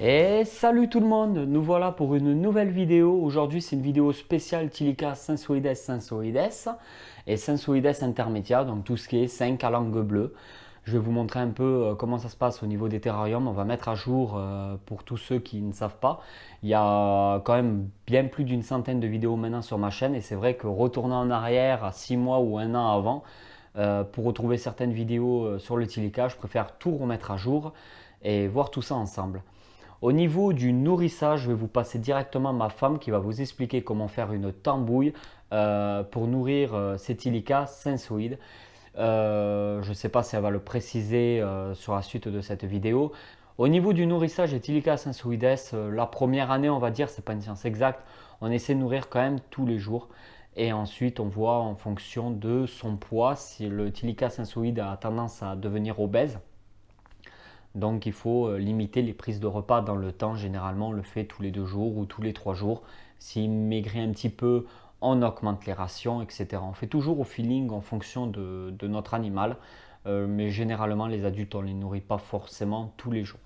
Et salut tout le monde, nous voilà pour une nouvelle vidéo. Aujourd'hui c'est une vidéo spéciale Tilica sensoides sensoides et sensoides intermédiaire, donc tout ce qui est 5 à langue bleue. Je vais vous montrer un peu comment ça se passe au niveau des terrariums. On va mettre à jour pour tous ceux qui ne savent pas. Il y a quand même bien plus d'une centaine de vidéos maintenant sur ma chaîne et c'est vrai que retourner en arrière à 6 mois ou un an avant pour retrouver certaines vidéos sur le Tilica, je préfère tout remettre à jour et voir tout ça ensemble. Au niveau du nourrissage, je vais vous passer directement ma femme qui va vous expliquer comment faire une tambouille pour nourrir ces Tilica sensoides. Je ne sais pas si elle va le préciser sur la suite de cette vidéo. Au niveau du nourrissage des Tilica sensoides, la première année, on va dire, c'est pas une science exacte, on essaie de nourrir quand même tous les jours. Et ensuite, on voit en fonction de son poids si le Tilica sensoide a tendance à devenir obèse. Donc il faut limiter les prises de repas dans le temps. Généralement, on le fait tous les 2 jours ou tous les 3 jours. S'il maigrit un petit peu, on augmente les rations, etc. On fait toujours au feeling en fonction de notre animal. Mais généralement, les adultes, on ne les nourrit pas forcément tous les jours.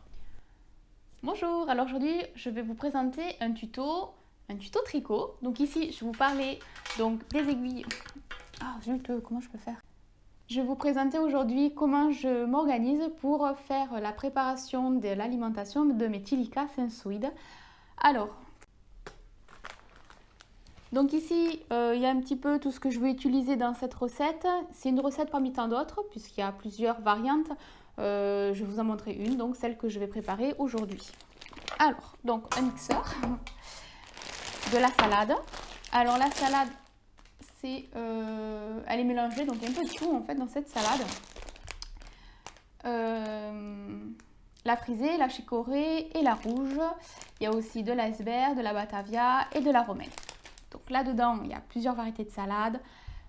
Bonjour, alors aujourd'hui je vais vous présenter un tuto tricot. Donc ici je vais vous parler donc des aiguilles. Ah zut, comment je peux faire? Je vais vous présenter aujourd'hui comment je m'organise pour faire la préparation de l'alimentation de mes Tilica sensoides. Alors, donc ici il y a un petit peu tout ce que je vais utiliser dans cette recette. C'est une recette parmi tant d'autres puisqu'il y a plusieurs variantes. Je vais vous en montrer une, donc celle que je vais préparer aujourd'hui. Alors, donc un mixeur, de la salade. Alors la salade, elle est mélangée, donc un peu de tout en fait dans cette salade. La frisée, la chicorée et la rouge. Il y a aussi de l'iceberg, de la batavia et de la romaine. Donc là-dedans, il y a plusieurs variétés de salade.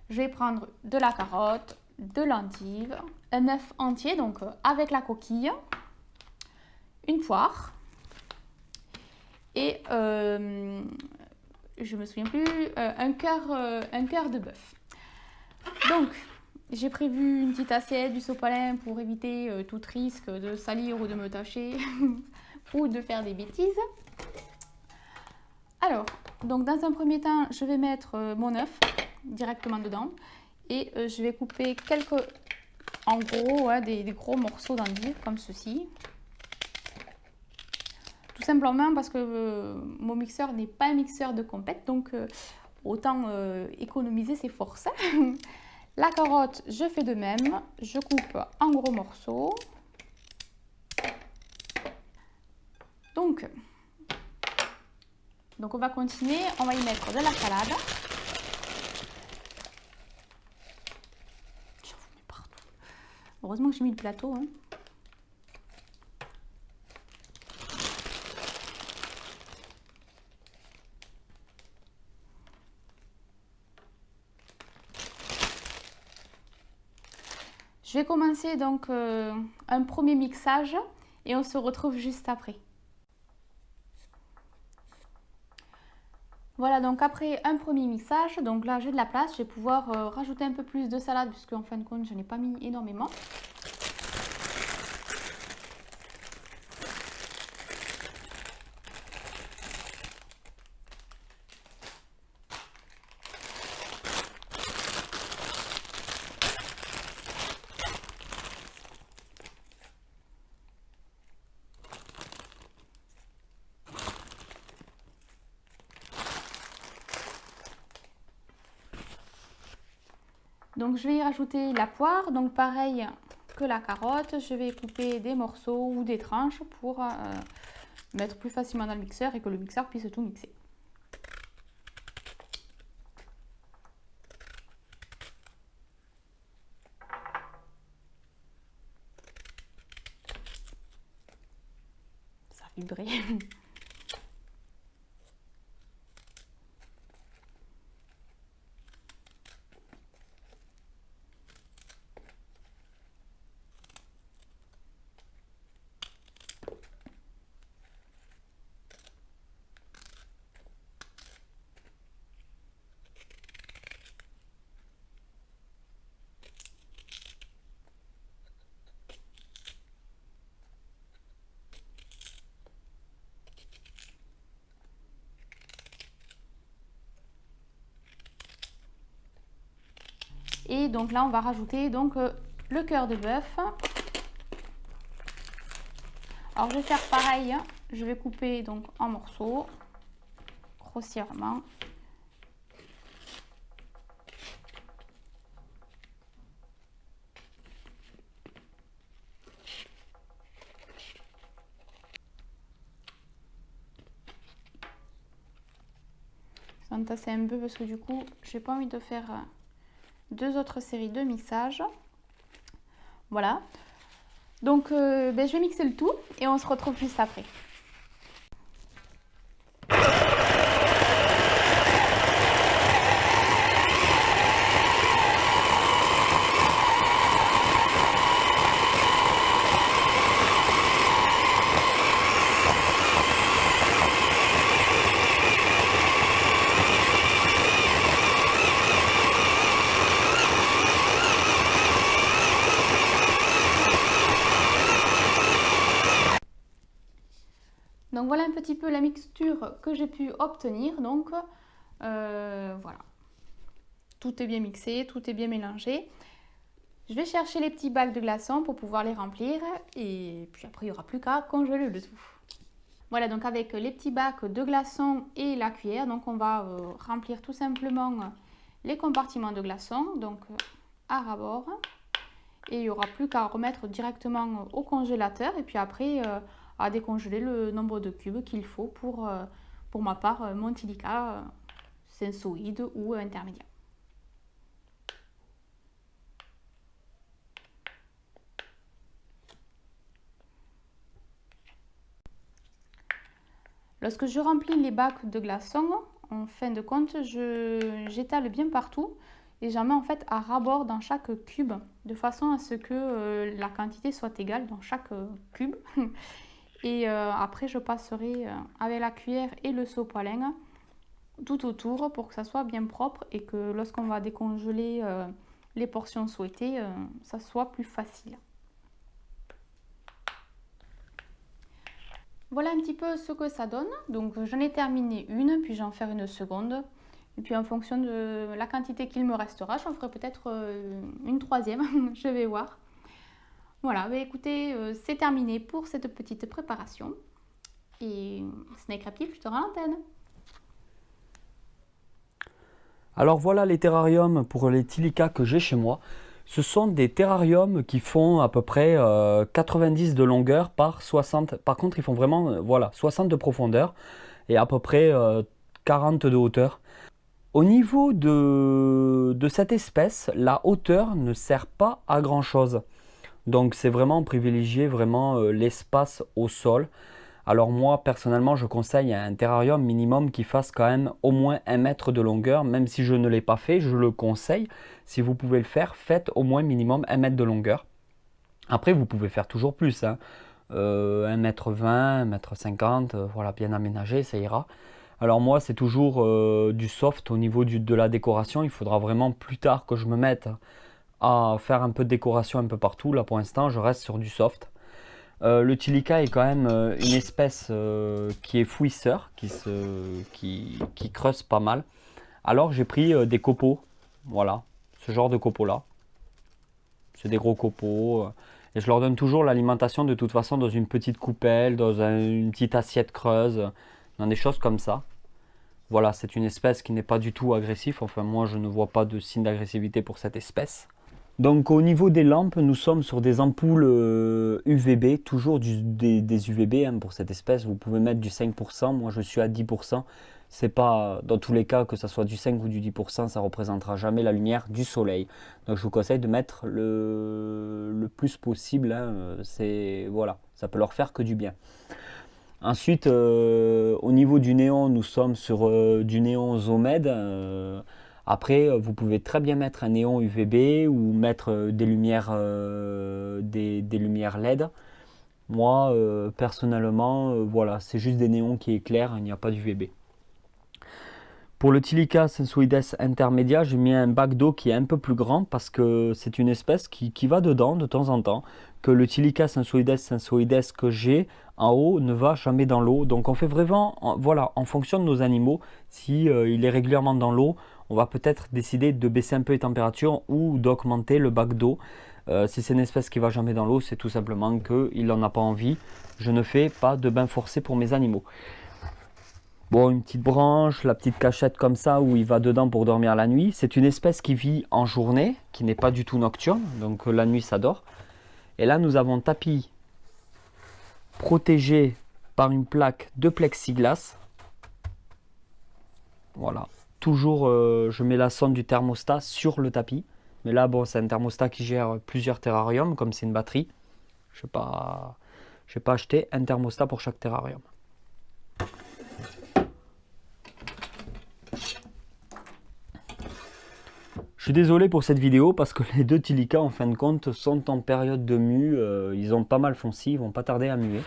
Je vais prendre de la carotte, de l'endive, un œuf entier, donc avec la coquille, une poire et je me souviens plus, un cœur de bœuf. Donc j'ai prévu une petite assiette, du sopalin pour éviter tout risque de salir ou de me tacher ou de faire des bêtises. Alors, donc dans un premier temps, je vais mettre mon œuf directement dedans et je vais couper en gros, des gros morceaux d'endive comme ceci. Tout simplement parce que mon mixeur n'est pas un mixeur de compète, donc autant économiser ses forces. La carotte, je fais de même. Je coupe en gros morceaux. Donc on va continuer. On va y mettre de la salade. J'en mets partout. Heureusement que j'ai mis le plateau. Hein. Je vais commencer donc un premier mixage et on se retrouve juste après. Voilà, donc après un premier mixage, donc là j'ai de la place, je vais pouvoir rajouter un peu plus de salade puisque en fin de compte je n'ai pas mis énormément. Donc je vais y rajouter la poire, donc pareil que la carotte, je vais couper des morceaux ou des tranches pour mettre plus facilement dans le mixeur et que le mixeur puisse tout mixer. Ça a vibré. Et donc là, on va rajouter donc le cœur de bœuf. Alors, je vais faire pareil. Je vais couper donc en morceaux, grossièrement. Je vais entasser un peu parce que du coup, j'ai pas envie de faire deux autres séries de mixage. Voilà. Donc, je vais mixer le tout et on se retrouve juste après. Donc voilà un petit peu la mixture que j'ai pu obtenir. Donc voilà, tout est bien mixé, tout est bien mélangé. Je vais chercher les petits bacs de glaçons pour pouvoir les remplir et puis après il n'y aura plus qu'à congeler le tout. Voilà, donc avec les petits bacs de glaçons et la cuillère, donc on va remplir tout simplement les compartiments de glaçons, donc à ras-bord. Et il n'y aura plus qu'à remettre directement au congélateur et puis après à décongeler le nombre de cubes qu'il faut pour ma part, mon Tilica sensoïde ou intermédiaire. Lorsque je remplis les bacs de glaçons, en fin de compte, j'étale bien partout et j'en mets en fait à ras-bord dans chaque cube de façon à ce que la quantité soit égale dans chaque cube. Et après, je passerai avec la cuillère et le seau poêlin tout autour pour que ça soit bien propre et que lorsqu'on va décongeler les portions souhaitées, ça soit plus facile. Voilà un petit peu ce que ça donne. Donc j'en ai terminé une, puis j'en ferai une seconde. Et puis en fonction de la quantité qu'il me restera, j'en ferai peut-être une troisième, je vais voir. Voilà, bah écoutez, c'est terminé pour cette petite préparation. Et Snake Rapide, je te rends l'antenne. Alors voilà les terrariums pour les Tilica que j'ai chez moi. Ce sont des terrariums qui font à peu près 90 de longueur par 60. Par contre, ils font vraiment voilà, 60 de profondeur et à peu près 40 de hauteur. Au niveau de cette espèce, la hauteur ne sert pas à grand chose. Donc c'est vraiment privilégier vraiment l'espace au sol. Alors moi personnellement je conseille un terrarium minimum qui fasse quand même au moins 1 mètre de longueur. Même si je ne l'ai pas fait, je le conseille. Si vous pouvez le faire, faites au moins minimum 1 mètre de longueur. Après vous pouvez faire toujours plus. 1 mètre 20, 1 mètre 50, voilà, bien aménagé, ça ira. Alors moi c'est toujours du soft au niveau de la décoration. Il faudra vraiment plus tard que je me mette à faire un peu de décoration un peu partout. Là pour l'instant je reste sur du soft. Le Tilica est quand même une espèce qui est fouisseur, qui creuse pas mal. Alors j'ai pris des copeaux, voilà, ce genre de copeaux là. C'est des gros copeaux. Et je leur donne toujours l'alimentation de toute façon dans une petite coupelle, dans une petite assiette creuse, dans des choses comme ça. Voilà, c'est une espèce qui n'est pas du tout agressive. Enfin moi je ne vois pas de signe d'agressivité pour cette espèce. Donc au niveau des lampes, nous sommes sur des ampoules UVB, toujours des UVB hein, pour cette espèce. Vous pouvez mettre du 5%, moi je suis à 10%. C'est pas, dans tous les cas, que ce soit du 5 ou du 10%, ça ne représentera jamais la lumière du soleil. Donc je vous conseille de mettre le plus possible, hein, voilà, ça peut leur faire que du bien. Ensuite, au niveau du néon, nous sommes sur du néon Zomed. Après, vous pouvez très bien mettre un néon UVB ou mettre des lumières LED. Moi, personnellement, voilà, c'est juste des néons qui éclairent, il n'y a pas d'UVB. Pour le Tilica sensoides intermédia, j'ai mis un bac d'eau qui est un peu plus grand parce que c'est une espèce qui va dedans de temps en temps. Que le Tilica sensoides que j'ai en haut ne va jamais dans l'eau. Donc on fait vraiment, voilà, en fonction de nos animaux, si il est régulièrement dans l'eau, on va peut-être décider de baisser un peu les températures ou d'augmenter le bac d'eau. Si c'est une espèce qui va jamais dans l'eau, c'est tout simplement qu'il n'en a pas envie. Je ne fais pas de bain forcé pour mes animaux. Bon, une petite branche, la petite cachette comme ça où il va dedans pour dormir la nuit. C'est une espèce qui vit en journée, qui n'est pas du tout nocturne, donc la nuit ça dort. Et là nous avons tapis protégé par une plaque de plexiglas. Voilà, toujours je mets la sonde du thermostat sur le tapis. Mais là, bon, c'est un thermostat qui gère plusieurs terrariums, comme c'est une batterie. Je n'ai pas acheté un thermostat pour chaque terrarium. Je suis désolé pour cette vidéo parce que les deux Tilica, en fin de compte, sont en période de mue. Ils ont pas mal foncé, ils vont pas tarder à muer.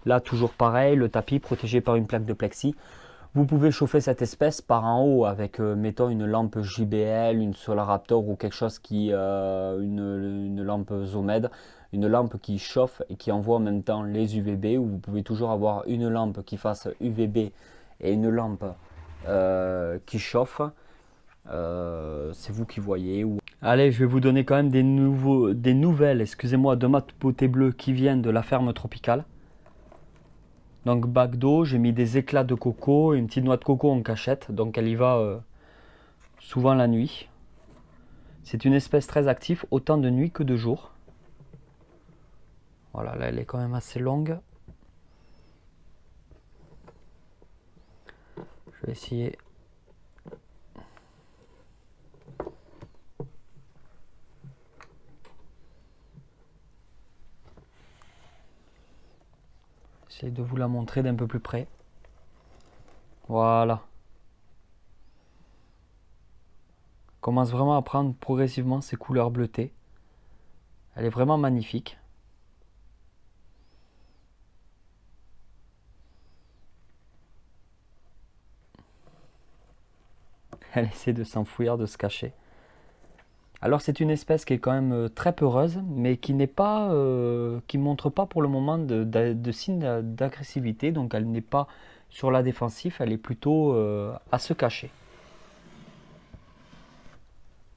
Là, toujours pareil, le tapis protégé par une plaque de plexi. Vous pouvez chauffer cette espèce par en haut avec, mettons, une lampe JBL, une Solaraptor ou quelque chose qui, une lampe Zomed, une lampe qui chauffe et qui envoie en même temps les UVB. Ou vous pouvez toujours avoir une lampe qui fasse UVB et une lampe qui chauffe. C'est vous qui voyez. Allez, je vais vous donner quand même des nouvelles, excusez-moi, de ma beauté bleue qui viennent de la ferme tropicale. Donc bac d'eau, j'ai mis des éclats de coco et une petite noix de coco en cachette. Donc elle y va souvent la nuit. C'est une espèce très active, autant de nuit que de jour. Voilà, là elle est quand même assez longue. Je vais essayer. J'essaie de vous la montrer d'un peu plus près. Voilà. Commence vraiment à prendre progressivement ces couleurs bleutées. Elle est vraiment magnifique. Elle essaie de s'enfouir, de se cacher. Alors c'est une espèce qui est quand même très peureuse, mais qui n'est pas, qui montre pas pour le moment de signes d'agressivité. Donc elle n'est pas sur la défensive, elle est plutôt à se cacher.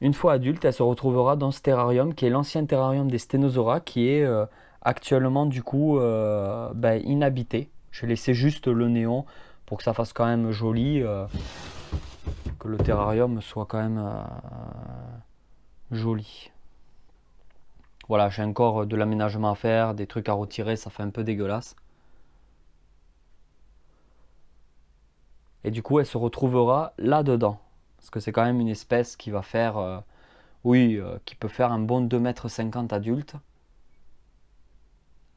Une fois adulte, elle se retrouvera dans ce terrarium qui est l'ancien terrarium des Stenosauria, qui est actuellement du coup inhabité. J'ai laissé juste le néon pour que ça fasse quand même joli, que le terrarium soit quand même joli. Voilà, j'ai encore de l'aménagement à faire, des trucs à retirer, ça fait un peu dégueulasse. Et du coup, elle se retrouvera là-dedans. Parce que c'est quand même une espèce qui va faire, qui peut faire un bon 2,50 m adulte.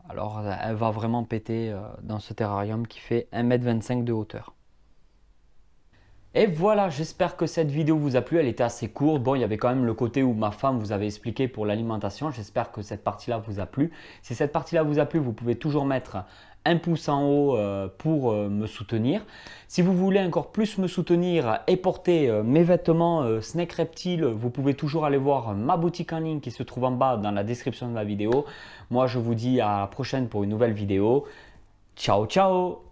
Alors, elle va vraiment péter dans ce terrarium qui fait 1,25 m de hauteur. Et voilà, j'espère que cette vidéo vous a plu, elle était assez courte. Bon, il y avait quand même le côté où ma femme vous avait expliqué pour l'alimentation. J'espère que cette partie-là vous a plu. Si cette partie-là vous a plu, vous pouvez toujours mettre un pouce en haut pour me soutenir. Si vous voulez encore plus me soutenir et porter mes vêtements Snake Reptile, vous pouvez toujours aller voir ma boutique en ligne qui se trouve en bas dans la description de la vidéo. Moi, je vous dis à la prochaine pour une nouvelle vidéo. Ciao, ciao!